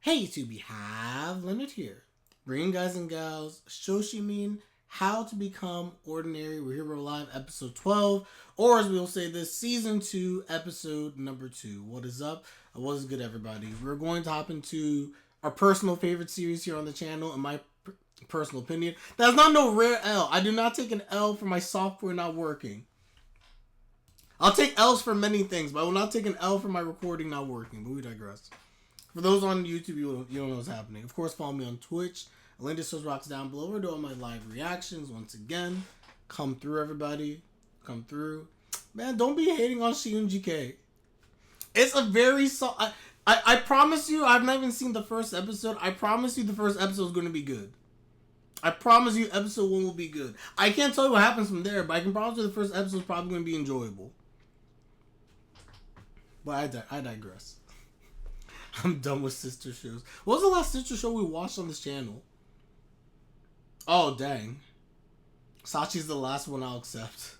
Hey YouTube, we have Leonard here. Bringing guys and gals, Shoshimin, How to Become Ordinary. We're here, we're live, episode 12, or as we'll say this, season 2, episode number 2. What is up? What is good, everybody? We're going to hop into our personal favorite series here on the channel, in my personal opinion. That's not no rare L. I do not take an L for my software not working. I'll take L's for many things, but I will not take an L for my recording not working, but we digress. For those on YouTube, you don't know what's happening. Of course, follow me on Twitch. A link to those rocks down below. We're doing my live reactions once again. Come through, everybody. Come through. Man, don't be hating on GK. It's a very... I promise you, I've not even seen the first episode. I promise you the first episode is going to be good. I promise you episode 1 will be good. I can't tell you what happens from there, but I can promise you the first episode is probably going to be enjoyable. But I digress. I'm done with sister shows. What was the last sister show we watched on this channel? Oh, dang. Sachi's the last one I'll accept.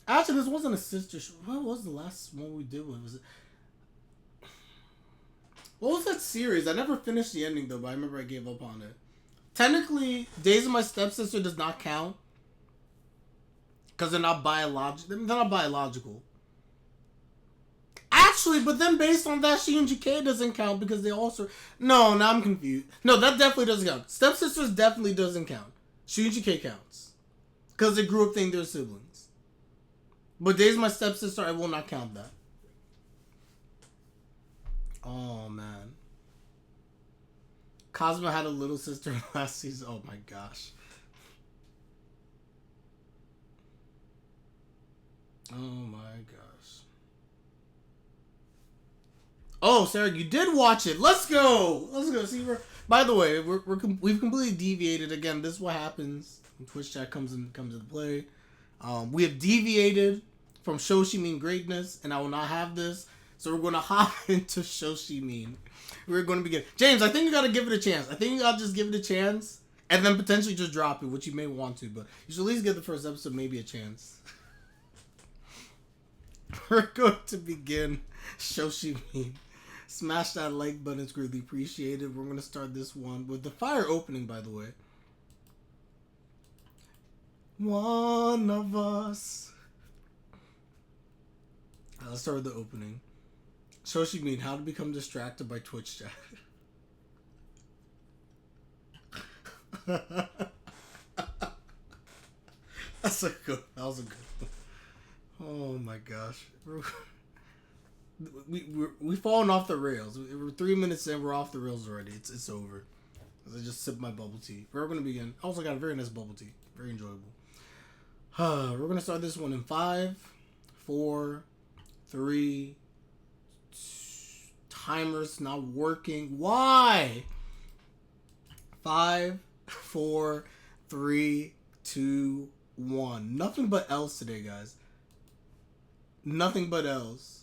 Actually, this wasn't a sister show. What was the last one we did? What was it? What was that series? I never finished the ending, though, but I remember I gave up on it. Technically, Days of My Stepsister does not count. Because they're not biological. Actually, but then based on that, GK doesn't count because they also... No, now I'm confused. No, that definitely doesn't count. Stepsisters definitely doesn't count. GK counts. Because they grew up thinking they're siblings. But Days of My Stepsister, I will not count that. Oh, man. Cosmo had a little sister last season. Oh, my gosh. Oh, my gosh. Oh, Sarah, you did watch it. Let's go. Let's go. See, by the way, we've completely deviated again. This is what happens when Twitch chat comes into play. We have deviated from Shoshimin greatness, and I will not have this. So we're going to hop into Shoshimin. We're going to begin. James, I think you got to give it a chance. I think you got to just give it a chance, and then potentially just drop it, which you may want to, but you should at least give the first episode maybe a chance. We're going to begin Shoshimin. Smash that like button, it's greatly appreciated. We're going to start this one with the fire opening, by the way. One of us. Let's start with the opening. Shoshimin, how to become distracted by Twitch chat. That was a good one. Oh my gosh. We've fallen off the rails. We're 3 minutes in. We're off the rails already. It's over. I just sip my bubble tea. We're going to begin. I also got a very nice bubble tea. Very enjoyable. We're going to start this one in 5, 4, 3. Timer's not working. Why? 5, 4, 3, 2, 1. Nothing but L's today, guys. Nothing but L's.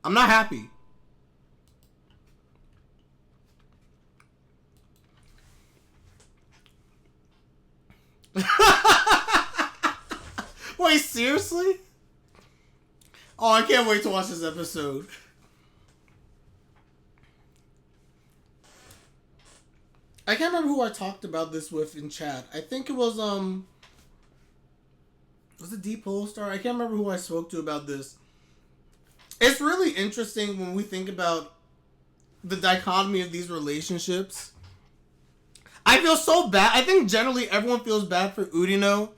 I'm not happy. Wait, seriously? Oh, I can't wait to watch this episode. I can't remember who I talked about this with in chat. I think it was it Deep Polestar? I can't remember who I spoke to about this. It's really interesting when we think about the dichotomy of these relationships. I feel so bad. I think generally everyone feels bad for Urino.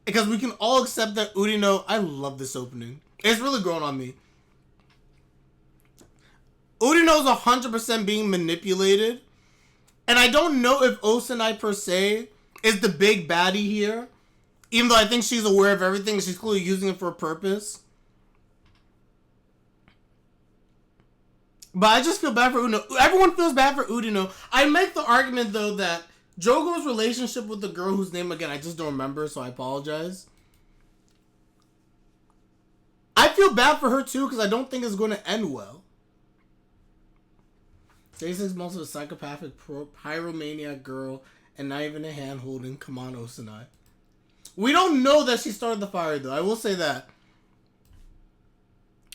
Because we can all accept that Urino... I love this opening. It's really grown on me. Urino's 100% being manipulated. And I don't know if Osanai per se is the big baddie here. Even though I think she's aware of everything. She's clearly using it for a purpose. But I just feel bad for Urino. Everyone feels bad for Urino. I make the argument, though, that Jogo's relationship with the girl whose name, again, I just don't remember, so I apologize. I feel bad for her, too, because I don't think it's going to end well. 36 months of a psychopathic pyromaniac girl and not even a hand-holding. Come on, Osanai. We don't know that she started the fire, though. I will say that.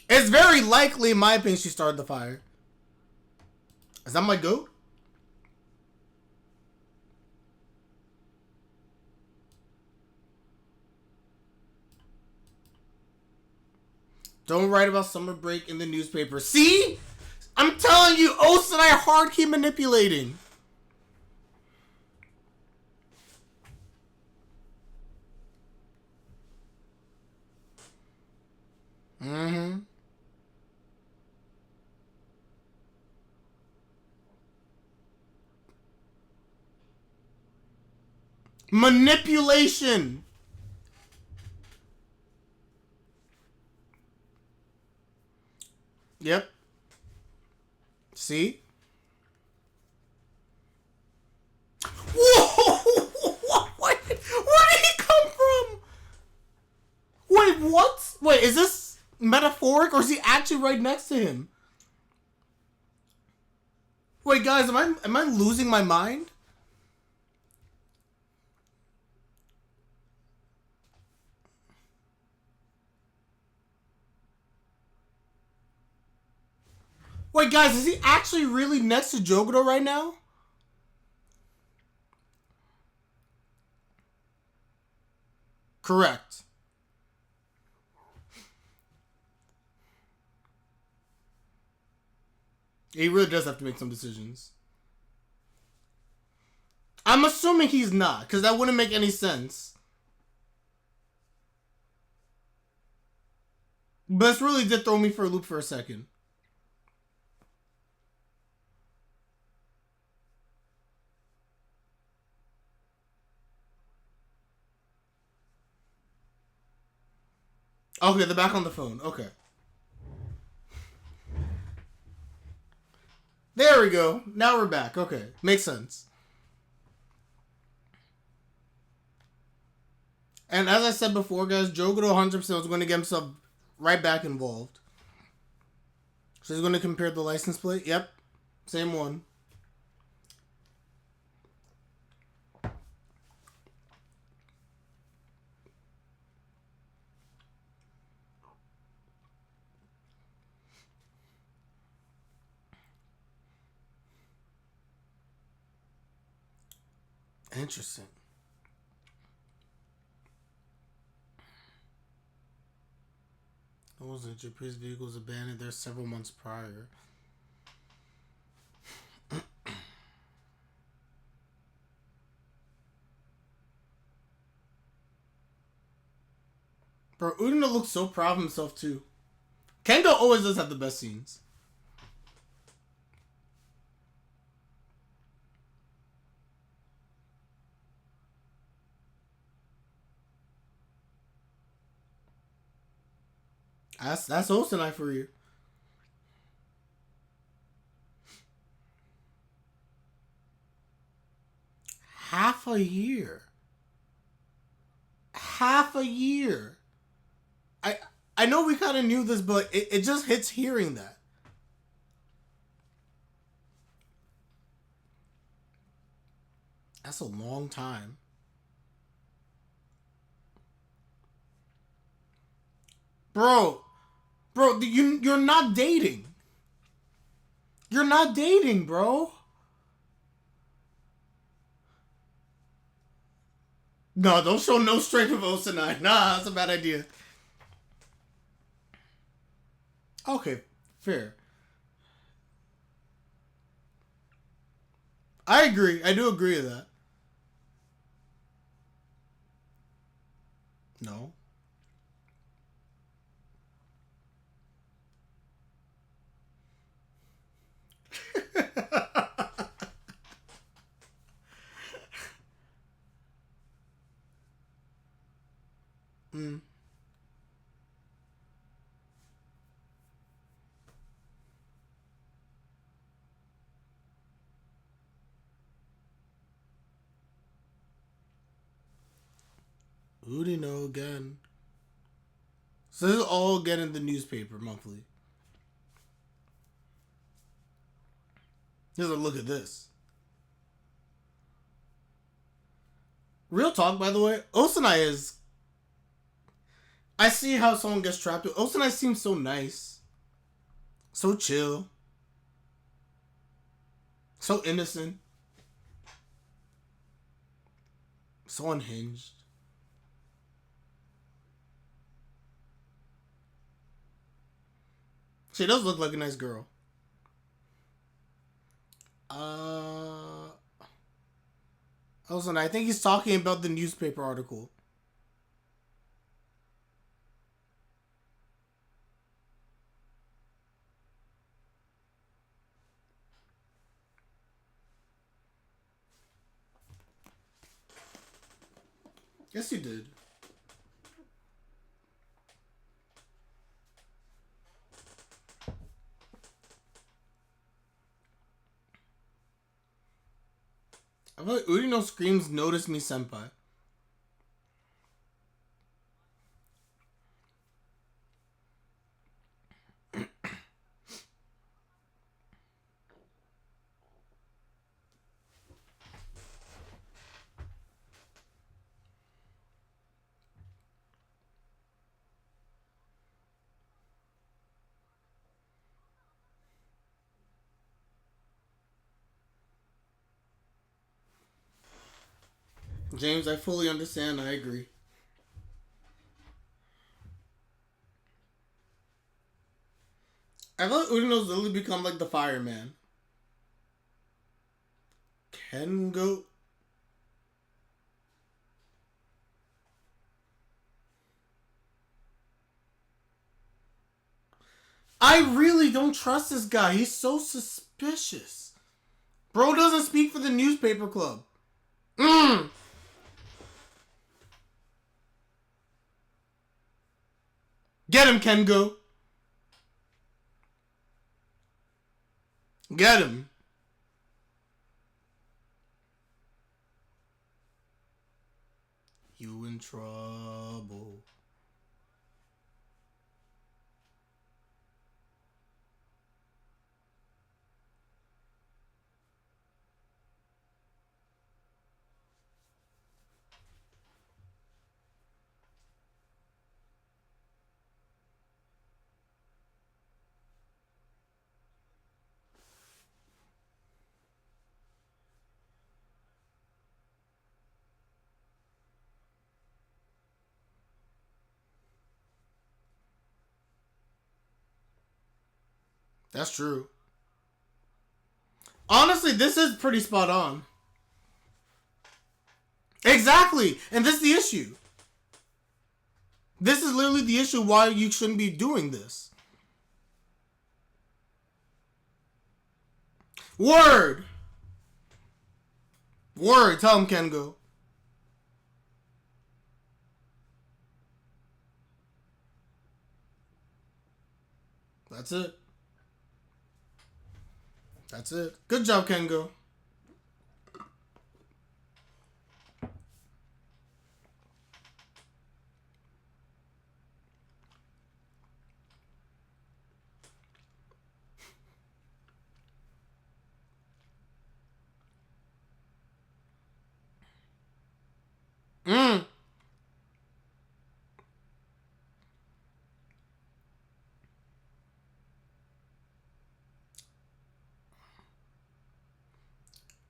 It's very likely, in my opinion, she started the fire. Is that my goat? Don't write about summer break in the newspaper. See? I'm telling you, Osanai hard keep manipulating. Mm-hmm. Manipulation. Yep. See? Whoa! Where did he come from? Wait, what? Wait, is this metaphoric or is he actually right next to him? Wait, guys, am I losing my mind? Wait, guys, is he actually really next to Jogorou right now? Correct. He really does have to make some decisions. I'm assuming he's not, because that wouldn't make any sense. But this really did throw me for a loop for a second. Okay, they're back on the phone. Okay. There we go. Now we're back. Okay. Makes sense. And as I said before, guys, Jogorou 100% was going to get himself right back involved. So he's going to compare the license plate. Yep. Same one. Interesting. Those Japanese vehicles abandoned there several months prior. Bro, Urino looks so proud of himself too. Kengo always does have the best scenes. That's Osanai for you. Half a year. Half a year. I know we kind of knew this, but it just hits hearing that. That's a long time. Bro, you're not dating. You're not dating, bro. No, don't show no strength of Osanai. Nah, that's a bad idea. Okay, fair. I agree. I do agree with that. No. mm. Urino again. So this is all again in the newspaper monthly. Here's a look at this. Real talk, by the way, Osanai is... I see how someone gets trapped. Osanai seems so nice. So chill. So innocent. So unhinged. She does look like a nice girl. Also, I think he's talking about the newspaper article. Yes, you did. I feel like Urino screams, "Notice me, senpai." James, I fully understand. I agree. I feel like Urino's literally become like the fireman. Kengo. I really don't trust this guy. He's so suspicious. Bro doesn't speak for the newspaper club. Get him, Kengo. Get him. You in trouble. That's true. Honestly, this is pretty spot on. Exactly. And this is the issue. This is literally the issue why you shouldn't be doing this. Word. Word. Tell him, Kengo. That's it. That's it. Good job, Kengo. Mm.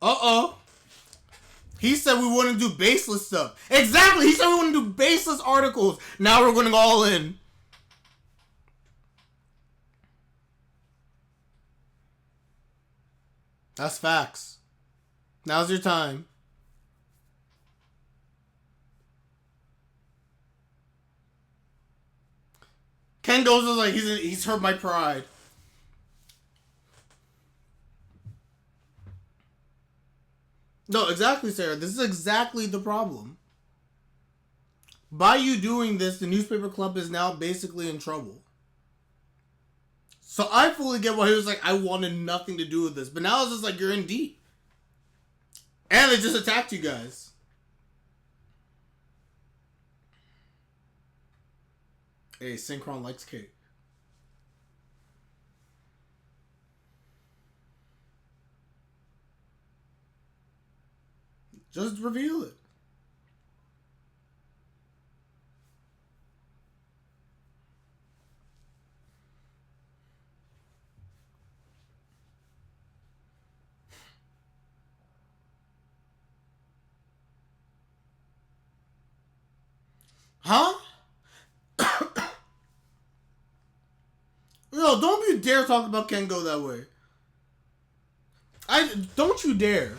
Uh-oh. He said we wouldn't do baseless stuff. Exactly. He said we wouldn't do baseless articles. Now we're going all in. That's facts. Now's your time. Ken goes like he's hurt my pride. No, exactly, Sarah. This is exactly the problem. By you doing this, the newspaper club is now basically in trouble. So I fully get why he was like, I wanted nothing to do with this. But now it's just like, you're in deep. And they just attacked you guys. Hey, Synchron likes cake. Just reveal it. Huh? Yo, don't you dare talk about Kengo that way. Don't you dare.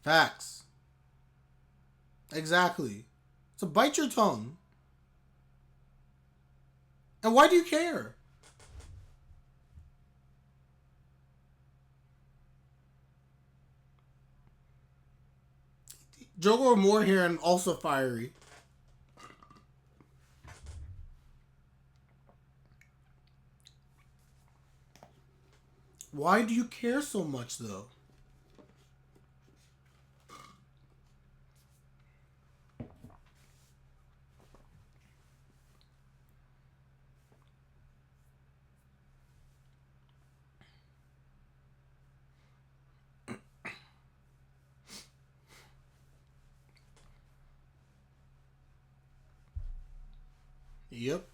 Facts. Exactly. So bite your tongue. And why do you care? Jogorou more here and also fiery. Why do you care so much though? Yep.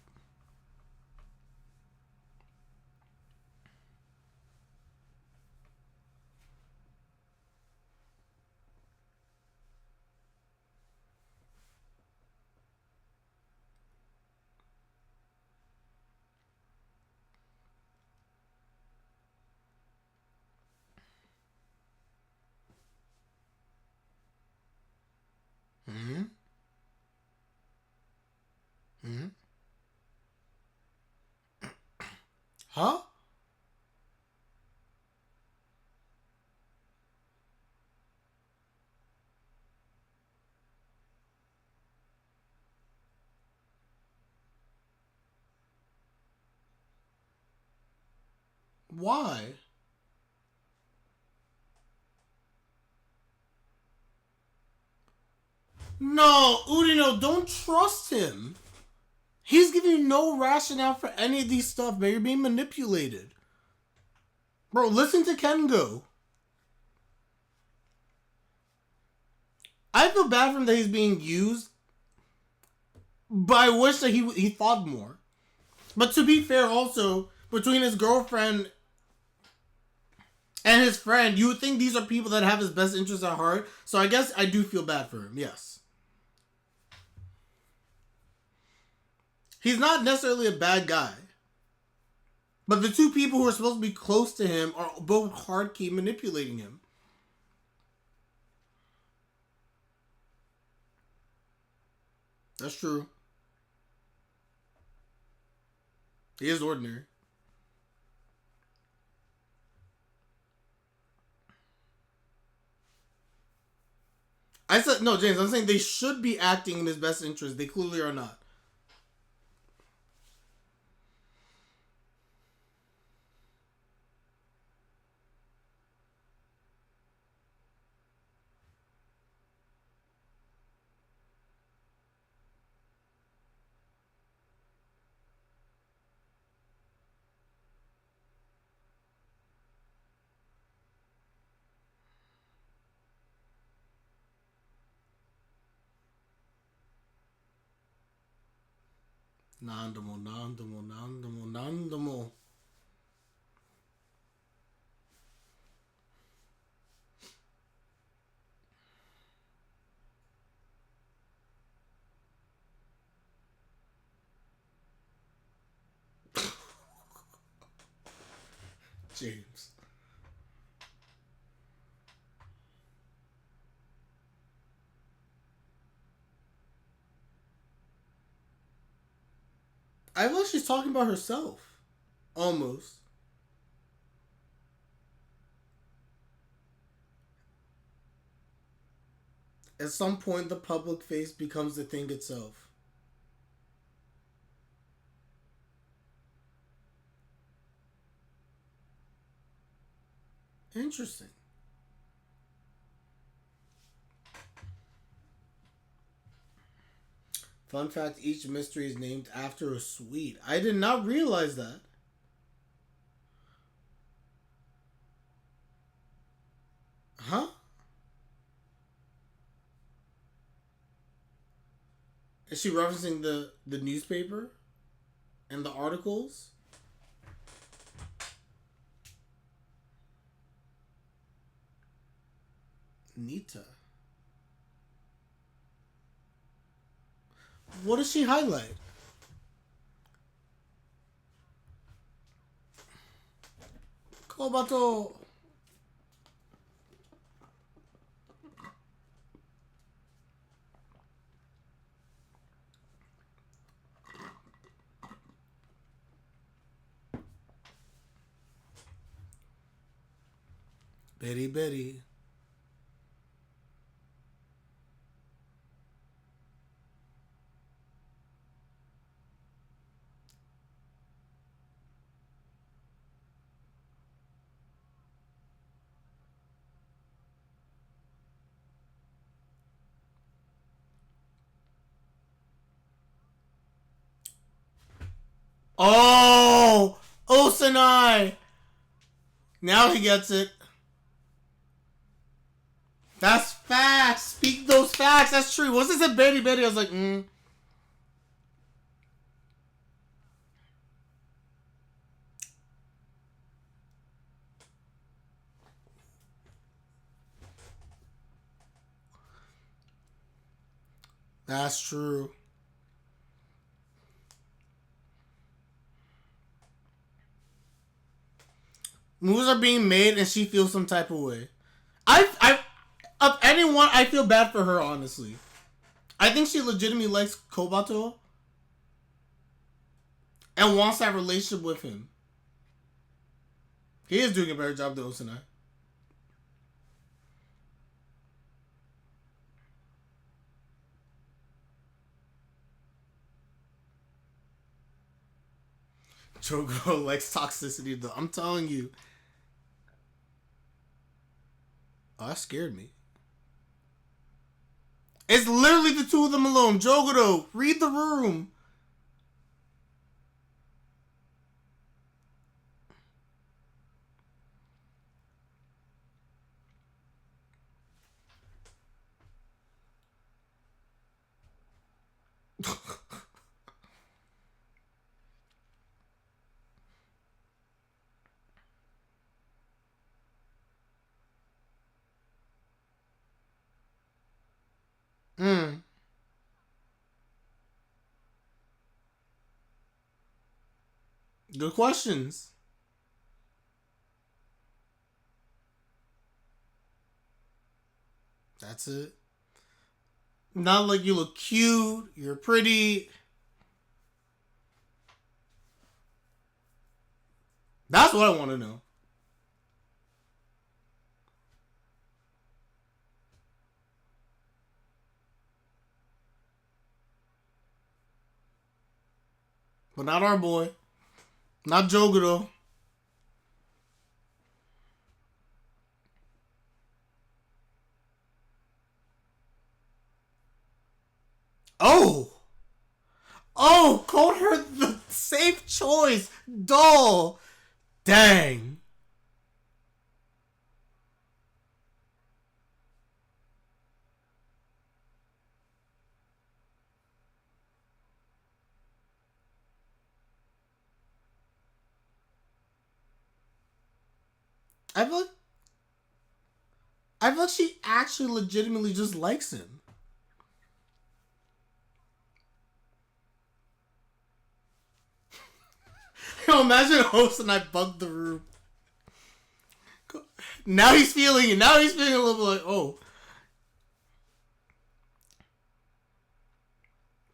Hmm. Hmm. Huh? Why? No, Urino, don't trust him. He's giving you no rationale for any of these stuff, man. You're being manipulated. Bro, listen to Kengo. I feel bad for him that he's being used, but I wish that he thought more. But to be fair, also, between his girlfriend and his friend, you would think these are people that have his best interests at heart. So I guess I do feel bad for him, yes. He's not necessarily a bad guy. But the two people who are supposed to be close to him are both hard key manipulating him. That's true. He is ordinary. I said, no, James, I'm saying they should be acting in his best interest. They clearly are not. Nandamo, Nandamo, Nandamo, Nandamo. James. I feel like she's talking about herself. Almost. At some point, the public face becomes the thing itself. Interesting. Fun fact, each mystery is named after a sweet. I did not realize that. Huh? Is she referencing the newspaper and the articles? Nita. What does she highlight? Kobato. Betty Betty. Oh! Osanai! Now he gets it. That's facts. Speak those facts. That's true. Once it said Betty Betty, I was like, That's true. Moves are being made and she feels some type of way. Of anyone, I feel bad for her, honestly. I think she legitimately likes Kobato and wants that relationship with him. He is doing a better job than Osanai. Jogorou likes toxicity, though. I'm telling you. Oh, that scared me. It's literally the two of them alone. Jogorou, read the room. Hmm. Good questions. That's it. Not like you look cute, you're pretty. That's what I want to know. But not our boy. Not Jogorou. Oh! Oh! Called her the safe choice! Dull! Dang. I feel like I feel like she actually legitimately just likes him. Yo, imagine a host and I bugged the room. Now he's feeling it. Now he's feeling a little like, oh.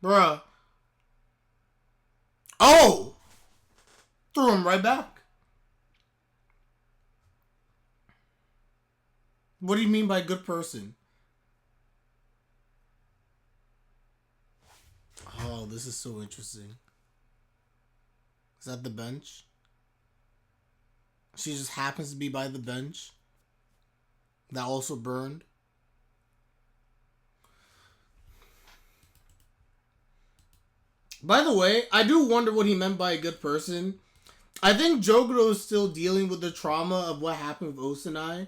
Bruh. Oh! Threw him right back. What do you mean by good person? Oh, this is so interesting. Is that the bench? She just happens to be by the bench. That also burned. By the way, I do wonder what he meant by a good person. I think Jogorou is still dealing with the trauma of what happened with Osanai.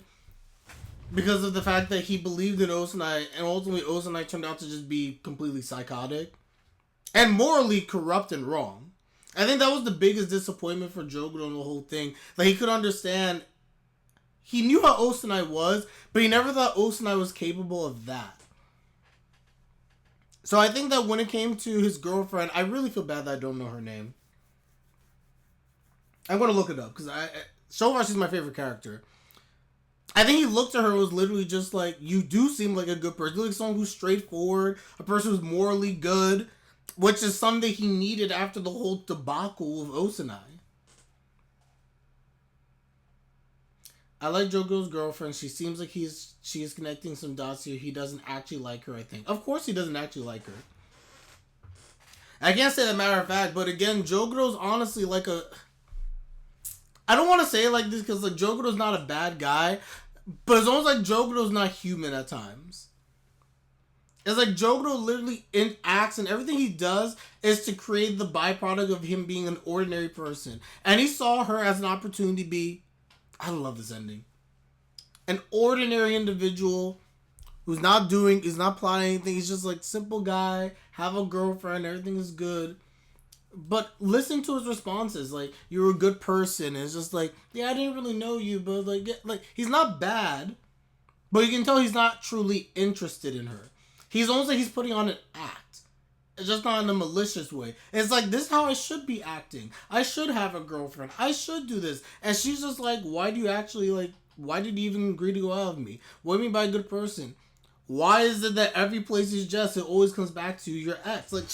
Because of the fact that he believed in Osanai, and ultimately Osanai turned out to just be completely psychotic. And morally corrupt and wrong. I think that was the biggest disappointment for Jogorou in the whole thing. Like, he could understand he knew how Osanai was, but he never thought Osanai was capable of that. So I think that when it came to his girlfriend, I really feel bad that I don't know her name. I'm going to look it up because so far she's my favorite character. I think he looked at her and was literally just like, you do seem like a good person. You look like someone who's straightforward, a person who's morally good, which is something he needed after the whole debacle of Osanai. I like Jogoro's girlfriend. She seems like she is connecting some dots here. He doesn't actually like her, I think. Of course he doesn't actually like her. I can't say that matter of fact, but again, Jogoro's honestly like a... I don't want to say it like this because like Jogoro's not a bad guy, but it's almost like Jogoro's not human at times. It's like Jogoro literally acts and everything he does is to create the byproduct of him being an ordinary person. And he saw her as an opportunity to be... I love this ending. An ordinary individual who's not plotting anything. He's just like simple guy, have a girlfriend, everything is good. But listen to his responses. Like, you're a good person. And it's just like, yeah, I didn't really know you, but like he's not bad, but you can tell he's not truly interested in her. He's almost like he's putting on an act. It's just not in a malicious way. It's like, this is how I should be acting. I should have a girlfriend. I should do this. And she's just like, why did you even agree to go out with me? What do you mean by a good person? Why is it that every place he's just, it always comes back to your ex? Like,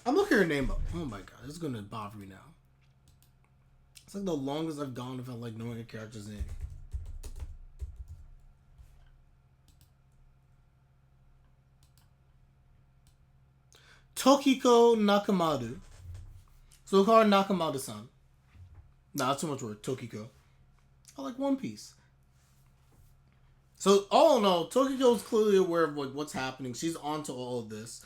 I'm looking her name up. Oh my god, it's gonna bother me now. It's like the longest I've gone without like knowing a character's name. Tokiko Nakamadu. So we'll call her Nakamadu-san. Nah, that's too much word. Tokiko. I like One Piece. So, all in all, Tokiko is clearly aware of like what's happening. She's onto all of this.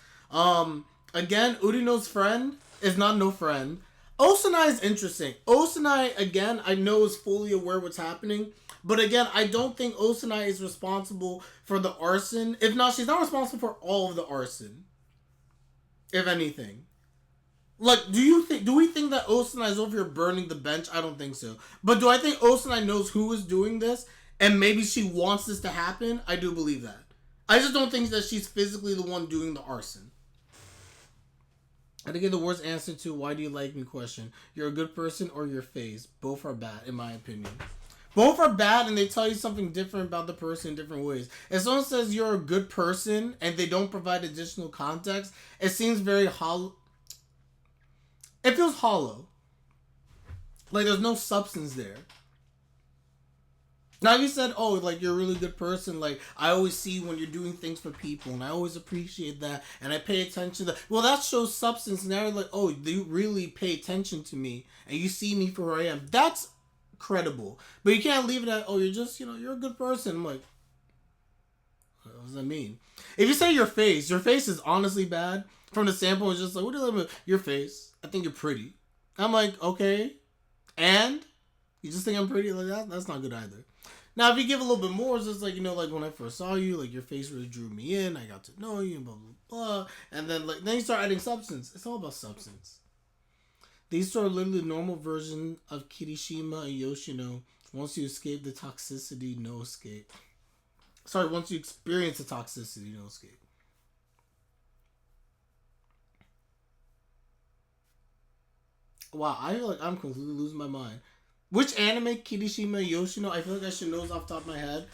Again, Urino's friend is not no friend. Osanai is interesting. Osanai, again, I know is fully aware of what's happening. But again, I don't think Osanai is responsible for the arson. If not, she's not responsible for all of the arson. If anything. Like, do we think that Osanai is over here burning the bench? I don't think so. But do I think Osanai knows who is doing this? And maybe she wants this to happen? I do believe that. I just don't think that she's physically the one doing the arson. And again, the worst answer to why do you like me question. You're a good person or your face. Both are bad, in my opinion. Both are bad, and they tell you something different about the person in different ways. If someone says you're a good person, and they don't provide additional context, it seems very hollow. It feels hollow. Like there's no substance there. Now if you said, oh, like you're a really good person, like I always see you when you're doing things for people, and I always appreciate that, and I pay attention to that. Well, that shows substance. Now you're like, oh, you really pay attention to me, and you see me for who I am. That's credible. But you can't leave it at, oh, you're just, you're a good person. I'm like, what does that mean? If you say your face is honestly bad. From the sample, it's just like, what do you like about your face? I think you're pretty. I'm like, okay. And? You just think I'm pretty? Like that? That's not good either. Now, if you give a little bit more, it's just like, like when I first saw you, like your face really drew me in. I got to know you, blah, blah, blah. And then you start adding substance. It's all about substance. These are literally the normal version of Kirishima and Yoshino. Once you escape the toxicity, no escape. Sorry, once you experience the toxicity, no escape. Wow, I feel like I'm completely losing my mind. Which anime, Kirishima and Yoshino, I feel like I should know this off the top of my head.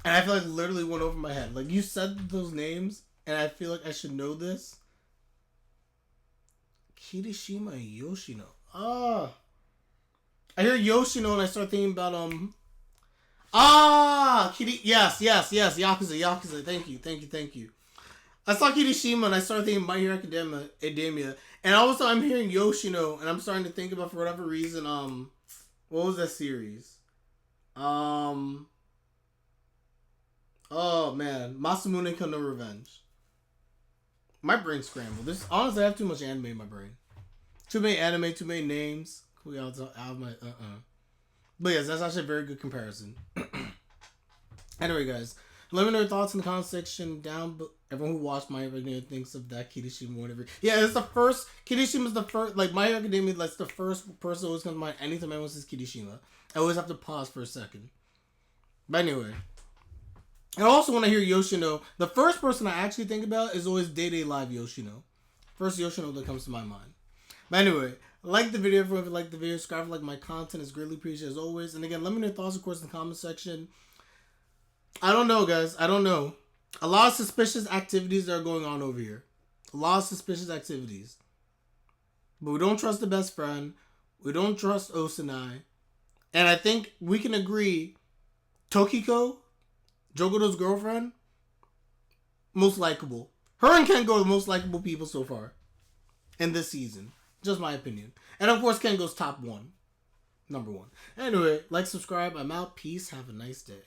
And I feel like literally went over my head. Like, you said those names, and I feel like I should know this. Kirishima and Yoshino. Ah. I hear Yoshino and I start thinking about, yes, Yakuza. Thank you. I saw Kirishima and I started thinking My Hero Academia. And all of a sudden I'm hearing Yoshino and I'm starting to think about, for whatever reason, what was that series? Oh man, Masamune Kono Revenge. My brain scrambled. Honestly, I have too much anime in my brain. Too many anime, too many names. Cool, out of my But yes, that's actually a very good comparison. Anyway, guys, Let me know your thoughts in the comment section down below. Everyone who watched My Hero Academia thinks of that Kirishima whatever. Yeah, it's the first. Kirishima's the first. Like, My Hero Academia, that's the first person who always comes to mind anytime anyone says Kirishima. I always have to pause for a second. But anyway. I also want to hear Yoshino. The first person I actually think about is always Day Day Live Yoshino. First Yoshino that comes to my mind. But anyway, like the video. If you like the video, subscribe for my content. It's greatly appreciated as always. And again, let me know your thoughts, of course, in the comment section. I don't know, guys. I don't know. A lot of suspicious activities that are going on over here. A lot of suspicious activities. But we don't trust the best friend. We don't trust Osanai. And I think we can agree, Tokiko, Jogorou's girlfriend, most likable. Her and Kengo are the most likable people so far in this season. Just my opinion. And of course, Kengo's top one. Number one. Anyway, like, subscribe. I'm out. Peace. Have a nice day.